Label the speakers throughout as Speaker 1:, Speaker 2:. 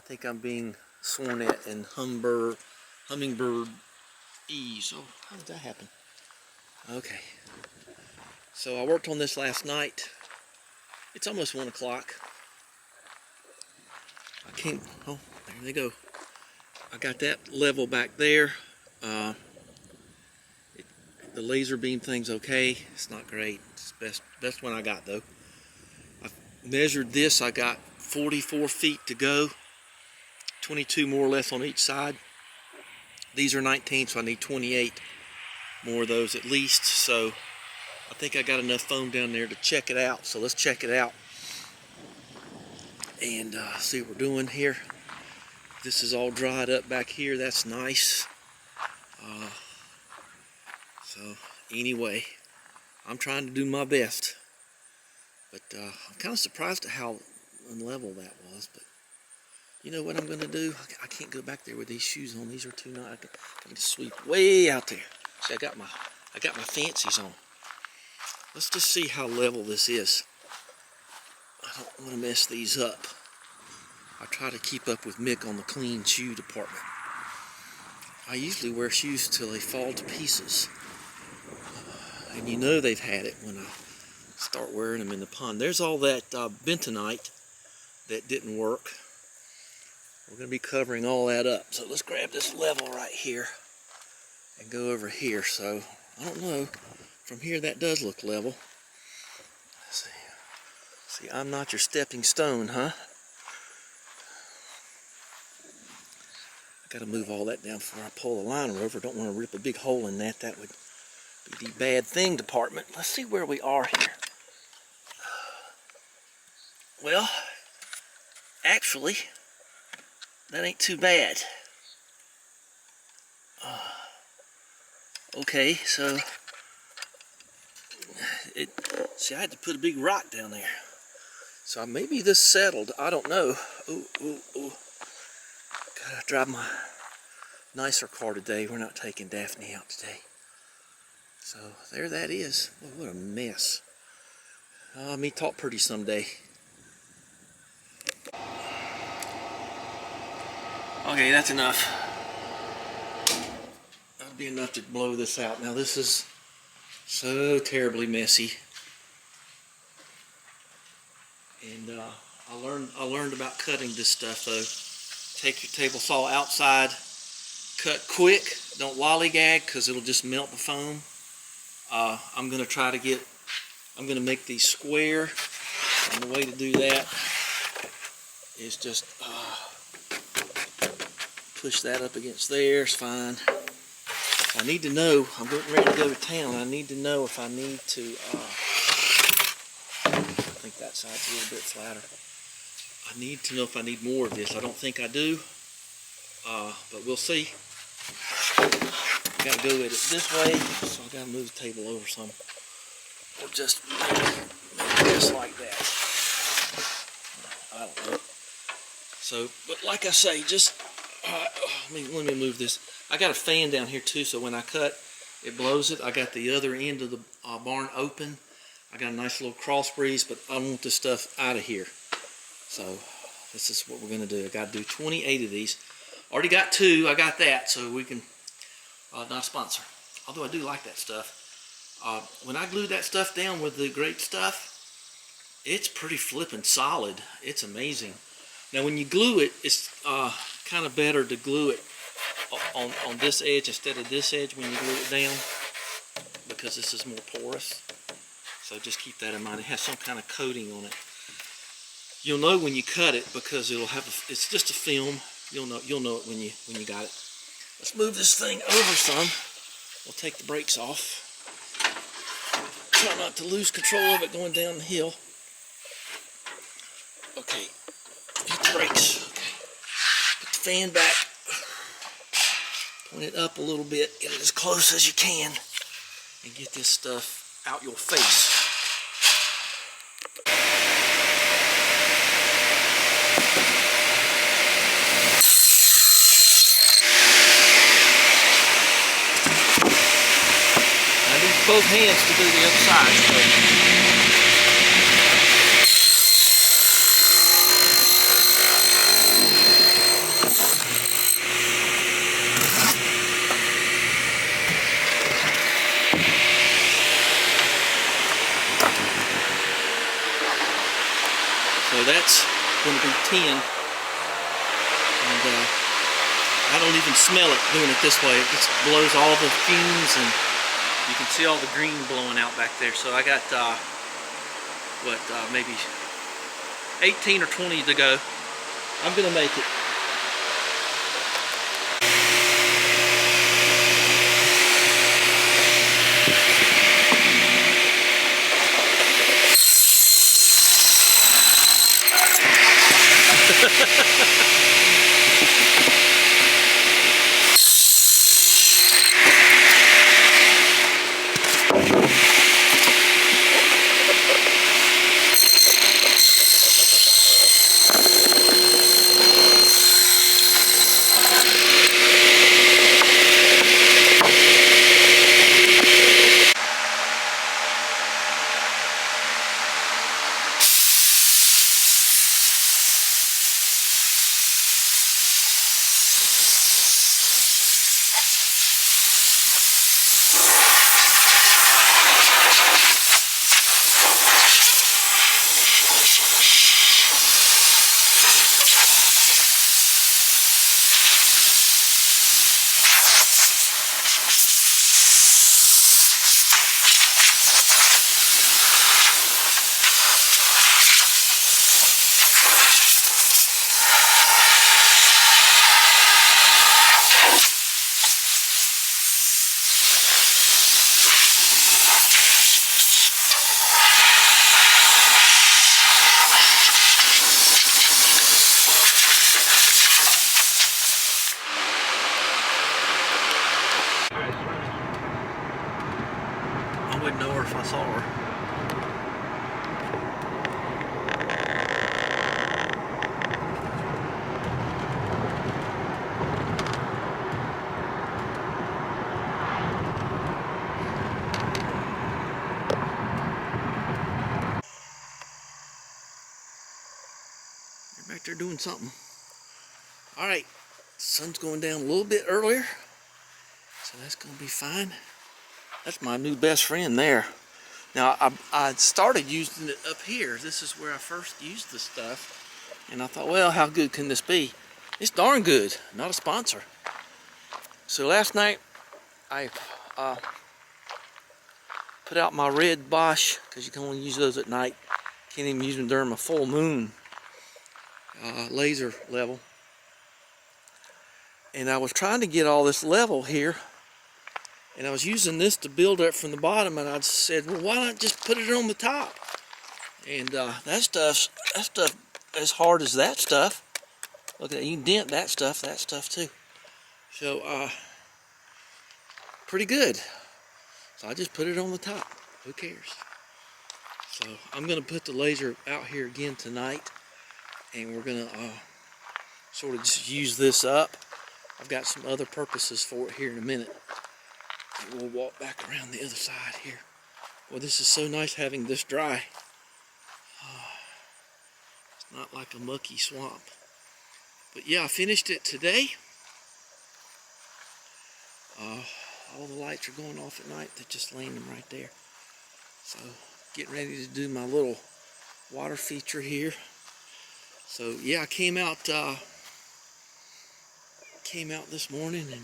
Speaker 1: think I'm being sworn at in hummingbird ease. Oh, how did that happen? Okay. So I worked on this last night. It's almost 1 o'clock. I can't, oh, there they go. I got that level back there. The laser beam thing's okay. It's not great. It's best one I got though. I measured this. I got 44 feet to go. 22 more or less on each side. These are 19, so I need 28 more of those at least. So I think I got enough foam down there to check it out. So let's check it out and see what we're doing here. This is all dried up back here. That's nice. So anyway, I'm trying to do my best, but I'm kind of surprised at how unlevel that was. But you know what I'm going to do? I can't go back there with these shoes on. These are too nice. I can just sweep way out there. See, I got my fancies on. Let's just see how level this is. I don't want to mess these up. I try to keep up with Mick on the clean shoe department. I usually wear shoes till they fall to pieces. And you know they've had it when I start wearing them in the pond. There's all that bentonite that didn't work. We're going to be covering all that up. So let's grab this level right here and go over here. So I don't know. From here that does look level. Let's see. See, I'm not your stepping stone, huh? I got to move all that down before I pull the liner over. Don't want to rip a big hole in that. That would be the bad thing department. Let's see where we are here. Well, actually, that ain't too bad. Okay, so see, I had to put a big rock down there. So maybe this settled. I don't know. Ooh. Gotta drive my nicer car today. We're not taking Daphne out today. So there that is. Oh, what a mess. Me talk pretty someday. Okay, that's enough. That'll be enough to blow this out. Now this is so terribly messy. And I learned about cutting this stuff though. Take your table saw outside, cut quick, don't lollygag because it'll just melt the foam. I'm going to make these square, and the way to do that is just push that up against there. It's fine. I need to know, I'm getting ready to go to town, I need to know if I need to, I think that side's a little bit flatter. I need to know if I need more of this. I don't think I do, but we'll see. I gotta go at it this way, so I gotta move the table over some, or just make this like that. I don't know. So, but like I say, just let me move this. I got a fan down here too, so when I cut, it blows it. I got the other end of the barn open. I got a nice little cross breeze, but I want this stuff out of here. So this is what we're going to do. I got to do 28 of these. Already got 2. I got that, so we can, not a sponsor. Although I do like that stuff. When I glue that stuff down with the great stuff, it's pretty flippin' solid. It's amazing. Now when you glue it, it's kind of better to glue it on this edge instead of this edge when you glue it down, because this is more porous. So just keep that in mind. It has some kind of coating on it. You'll know when you cut it because it'll have it's just a film. You'll know it when you got it. Let's move this thing over some. We'll take the brakes off. Try not to lose control of it going down the hill. Okay. Hit the brakes. Okay. Put the fan back. Point it up a little bit. Get it as close as you can. And get this stuff out your face. Both hands to do the other side. So. going to be 10. And I don't even smell it doing it this way. It just blows all the fumes, and you can see all the green blowing out back there. So I got, maybe 18 or 20 to go. I'm going to make it. I wouldn't know her if I saw her. You're back there doing something. All right, sun's going down a little bit earlier, so that's gonna be fine. That's my new best friend there. Now, I started using it up here. This is where I first used this stuff. And I thought, well, how good can this be? It's darn good. Not a sponsor. So last night, I put out my red Bosch, because you can only use those at night. Can't even use them during my full moon laser level. And I was trying to get all this level here. And I was using this to build up from the bottom, and I said, well, why not just put it on the top? And that stuff as hard as that stuff. Look at that, you can dent that stuff too. So, pretty good. So I just put it on the top. Who cares? So I'm gonna put the laser out here again tonight, and we're gonna sort of just use this up. I've got some other purposes for it here in a minute. And we'll walk back around the other side here. Well, this is so nice having this dry. It's not like a mucky swamp. But yeah, I finished it today. All the lights are going off at night. They're just laying them right there. So getting ready to do my little water feature here. So yeah, I came out this morning and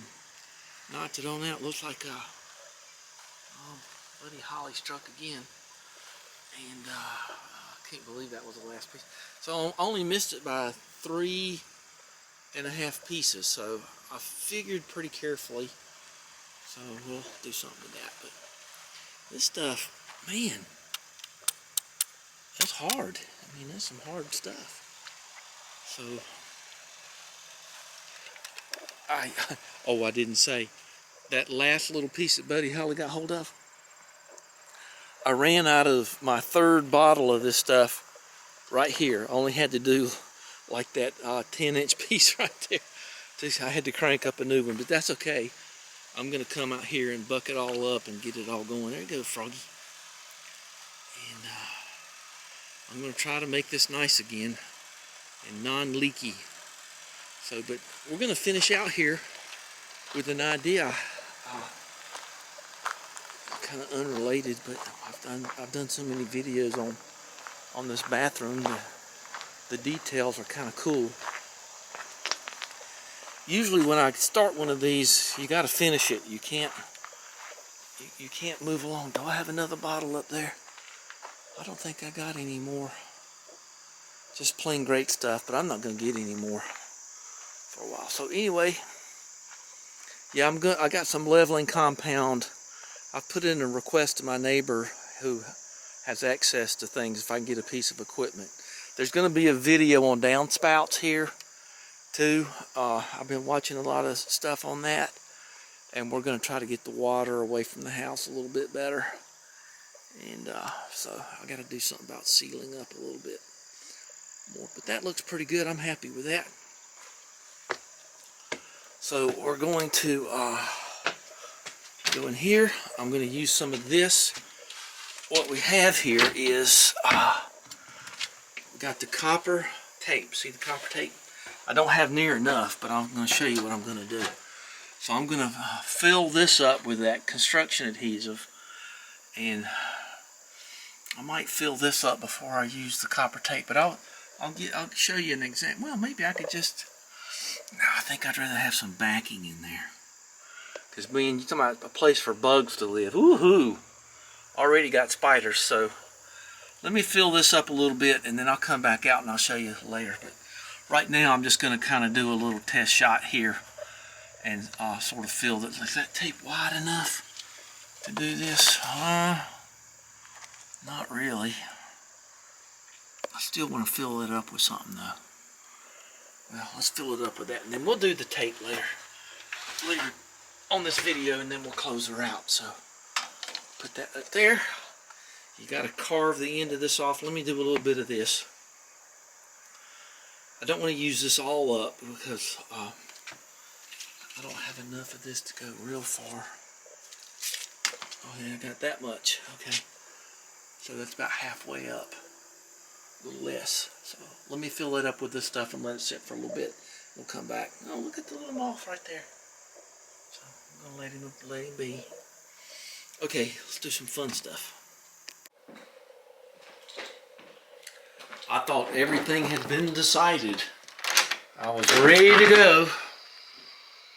Speaker 1: knocked it on out. Looks like Buddy Holly struck again, and I can't believe that was the last piece. So I only missed it by 3.5 pieces. So I figured pretty carefully. So we'll do something with that. But this stuff, man, that's hard. I mean, that's some hard stuff. So I didn't say that last little piece that Buddy Holly got hold of. I ran out of my third bottle of this stuff right here. I only had to do like that 10-inch piece right there. I had to crank up a new one, but that's okay. I'm gonna come out here and buck it all up and get it all going. There you go, Froggy. And I'm gonna try to make this nice again and non-leaky. So, but we're gonna finish out here with an idea. Kind of unrelated, but I've done so many videos on this bathroom the details are kind of cool. Usually when I start one of these, you got to finish it. You can't move along. Do I have another bottle up there? I don't think I got any more. Just plain great stuff, but I'm not going to get any more for a while. So anyway, yeah, I got some leveling compound. I've put in a request to my neighbor who has access to things if I can get a piece of equipment. There's going to be a video on downspouts here too. I've been watching a lot of stuff on that, and we're going to try to get the water away from the house a little bit better. And so I got to do something about sealing up a little bit more. But that looks pretty good. I'm happy with that. So we're going to go in here. I'm going to use some of this. What we have here is we got the copper tape. See the copper tape? I don't have near enough, but I'm going to show you what I'm going to do. So I'm going to fill this up with that construction adhesive, and I might fill this up before I use the copper tape. But I'll show you an example. Well, maybe I could just. No, I think I'd rather have some backing in there, because you're talking about a place for bugs to live. Woohoo! Already got spiders. So let me fill this up a little bit, and then I'll come back out and I'll show you later. But right now I'm just going to kind of do a little test shot here and sort of feel that. Is that tape wide enough to do this? Not really. I still want to fill it up with something though. Well, let's fill it up with that, and then we'll do the tape later on this video, and then we'll close her out. So put that up there. You got to carve the end of this off. Let me do a little bit of this. I don't want to use this all up because I don't have enough of this to go real far. Oh yeah, I got that much. Okay, so that's about halfway up. A little less. So let me fill it up with this stuff and let it sit for a little bit. We'll come back. Oh, look at the little moth right there. So I'm gonna let him be. Okay, let's do some fun stuff. I thought everything had been decided. I was ready to go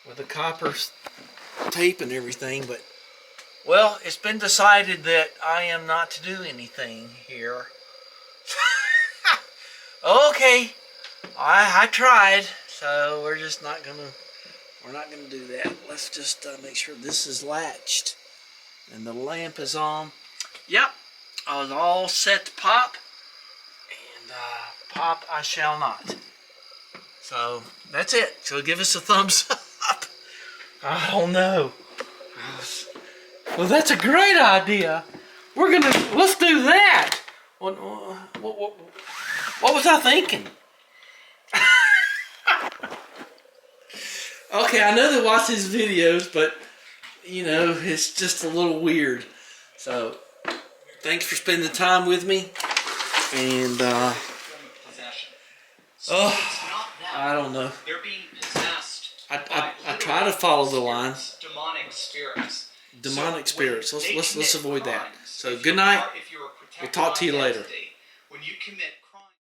Speaker 1: with the copper tape and everything, but well, it's been decided that I am not to do anything here. Okay, I tried, so we're not gonna do that. Let's just make sure this is latched and the lamp is on. Yep, I was all set to pop, and pop I shall not. So that's it. So give us a thumbs up. Oh no. Well, that's a great idea. Let's do that. What was I thinking? Okay, I know they watch his videos, but you know, it's just a little weird. So thanks for spending time with me. And I don't know.
Speaker 2: They're being possessed.
Speaker 1: I try to follow the line.
Speaker 2: Demonic spirits.
Speaker 1: Demonic spirits. Let's avoid that. So good night. We'll talk to you later.
Speaker 2: When you commit